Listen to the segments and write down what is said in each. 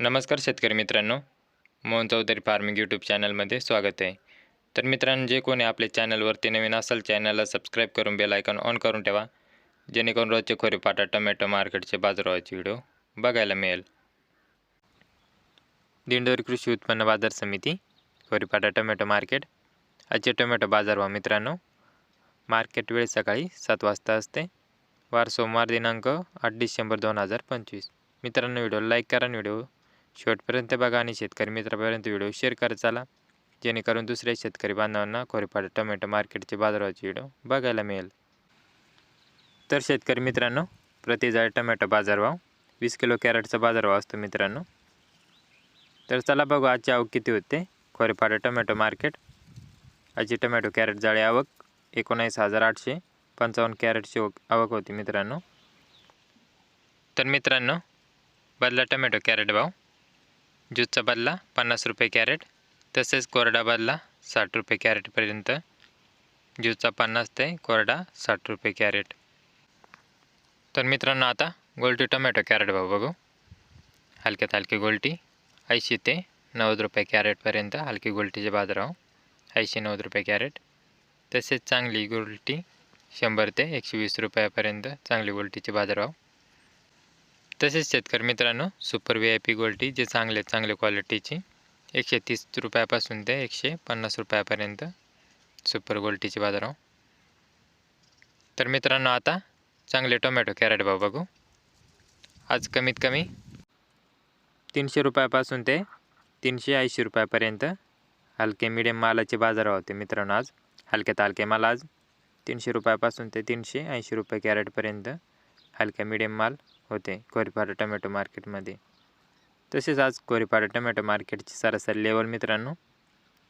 नमस्कार शेतकरी मित्रांनो, मोहन चौधरी फार्मिंग यूट्यूब चॅनलमध्ये स्वागत आहे. तर मित्रांनो, जे कोणी आपल्या चॅनलवरती नवीन असेल चॅनलला सबस्क्राईब करून बेल आयकॉन ऑन करून ठेवा, जेणेकरून रोजचे खोरेपाटा टोमॅटो मार्केटचे बाजारभावाचे व्हिडिओ बघायला मिळेल. दिंडोरी कृषी उत्पन्न बाजार समिती खोरेपाटा टोमॅटो मार्केट. आजचे टोमॅटो बाजारभाव मित्रांनो, मार्केट वेळ सकाळी 7 वाजता असते. वार सोमवार दिनांक 8 डिसेंबर 2025. मित्रांनो, व्हिडिओला लाईक करा आणि व्हिडिओ शेवटपर्यंत बघा आणि शेतकरी मित्रापर्यंत व्हिडिओ शेअर करत चला, जेणेकरून दुसऱ्या शेतकरी बांधवांना खोरेपाटा टोमॅटो मार्केटचे बाजाराचे व्हिडिओ बघायला मिळेल. तर शेतकरी मित्रांनो, प्रति जाळ टोमॅटो बाजारभाव 20 किलो कॅरेटचा बाजारभाव असतो मित्रांनो. तर चला बघू आजची आवक किती होते. खोरेपाटा टोमॅटो मार्केट. आजची टोमॅटो कॅरेट जाळी आवक 19,855 कॅरेटची आवक होती मित्रांनो. तर मित्रांनो, बदला टोमॅटो कॅरेट भाव. ज्यूसचा बदला 50 रुपये कॅरेट, तसेच कोरडा बदला 60 रुपये कॅरेटपर्यंत. ज्यूसचा 50 ते कोरडा 60 रुपये कॅरेट. तर मित्रांनो, आता गोल्टी टोमॅटो कॅरेट भाव बघू. हलक्यात हलकी गोल्टी 80 ते 90 रुपये कॅरेटपर्यंत हलकी गोल्टीचे बाजारभाव 80-90 रुपये कॅरेट. तसेच चांगली गोल्टी 100 ते 120 रुपयापर्यंत चांगली गोल्टीचे बाजारभाव. तसेच शेतकरी मित्रांनो, सुपर VIP गोल्टी जे चांगले क्वालिटीची 130 रुपयापासून ते 150 रुपयापर्यंत सुपर गोल्टीचे बाजारभाव. तर मित्रांनो, आता चांगले टोमॅटो कॅरेट भाव बघू. आज कमीत कमी 300 रुपयापासून ते 380 रुपयापर्यंत हलके मीडियम मालाचे बाजारभाव होते मित्रांनो. आज हलक्यात हलके माल आज 300 रुपयापासून ते 380 रुपये कॅरेटपर्यंत हलक्या मीडियम माल होते खोरेपाटा टोमॅटो मार्केटमध्ये. तसेच आज खोरेपाटा टोमॅटो मार्केटची सरासरी लेवल मित्रांनो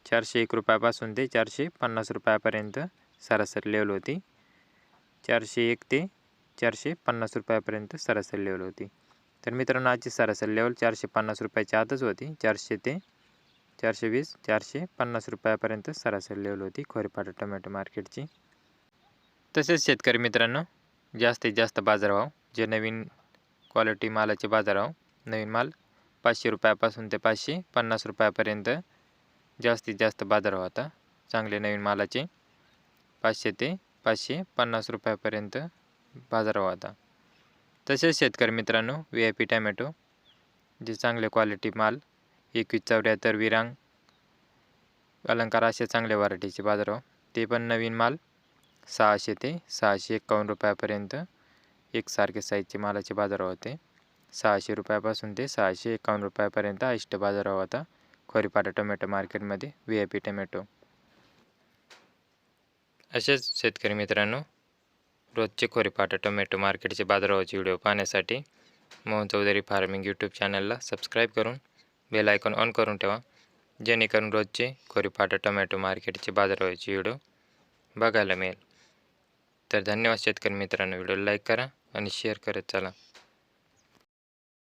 401 रुपयापासून ते 450 रुपयापर्यंत सरासरी लेवल होती. 401 ते 450 रुपयापर्यंत सरासरी लेवल होती. तर मित्रांनो, आजची सरासरी लेवल 450 रुपयाच्या आतच होती. 400 ते 420 450 रुपयापर्यंत सरासरी लेवल होती खोरेपाटा टोमॅटो मार्केटची. तसेच शेतकरी मित्रांनो, जास्तीत जास्त बाजारभाव जे नवीन क्वालिटी मालाचे बाजारभाव, नवीन माल 500 रुपयापासून ते 550 रुपयापर्यंत जास्तीत जास्त बाजारभाव होता. चांगले नवीन मालाचे 500 ते 550 रुपयापर्यंत बाजारभाव होता. तसेच शेतकरी मित्रांनो, VIP टोमॅटो जे चांगले क्वालिटी माल 2174 विरांग अलंकार असे चांगले व्हरायटीचे बाजारभाव, ते पण नवीन माल 600 ते 651 रुपयापर्यंत एकसारखे साईजचे मालाचे बाजारभाव होते. 600 रुपयापासून ते 651 रुपयापर्यंत हायस्ट बाजारभाव होता खोरेपाटा टोमॅटो मार्केटमध्ये VIP टोमॅटो. असेच शेतकरी मित्रांनो, रोजचे खोरेपाटा टोमॅटो मार्केटचे बाजारभावाचे व्हिडिओ पाहण्यासाठी मोहन चौधरी फार्मिंग यूट्यूब चॅनलला सबस्क्राईब करून बेल आयकॉन ऑन करून ठेवा, जेणेकरून रोजचे खोरेपाटा टोमॅटो मार्केटचे बाजारभावाचे व्हिडिओ बघायला मिळेल. तर धन्यवाद शेतकरी मित्रांनो. व्हिडिओला लाईक करा आणि शेअर करत चला.